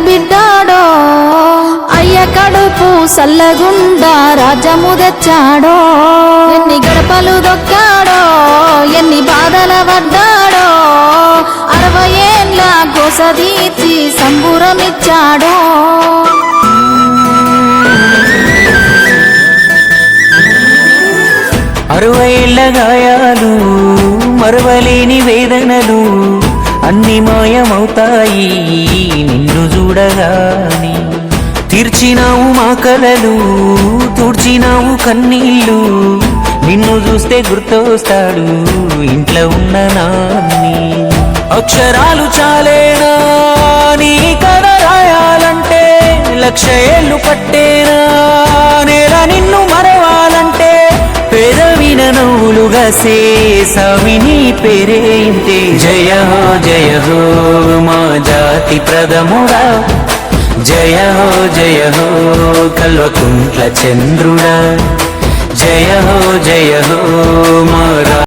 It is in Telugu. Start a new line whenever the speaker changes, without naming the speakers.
బిడ్డాడో అయ్య కడుపు సల్లగుండా రాజ్యము తెచ్చాడో ఎన్ని గడపలు దొక్కాడో ఎన్ని బాధల పడ్డాడో 60 ఏళ్ళ గోస తీర్చి సంబురమిచ్చాడో
60 ఏళ్ల గాయాలు మరవలేని వేదనలు అన్ని మాయమవుతాయి నిన్ను చూడగాని తీర్చినావు మా కలలు తుడిచినావు కన్నీళ్ళు నిన్ను చూస్తే గుర్తొస్తాడు ఇంట్లో ఉన్న నాన్ని అక్షరాలు చాలేనా నీ కథ రాయాలంటే 1,00,000 ఏళ్ళు పట్టేనా నేల నిన్ను మరవాలంటే పెదవిన నవ్వులుగా సేసామి నీ పేరే ఇంతే జయ హో మా జాతి ప్రథముడా జయ హో కల్వకుంట్ల చంద్రుడా జయ హో మా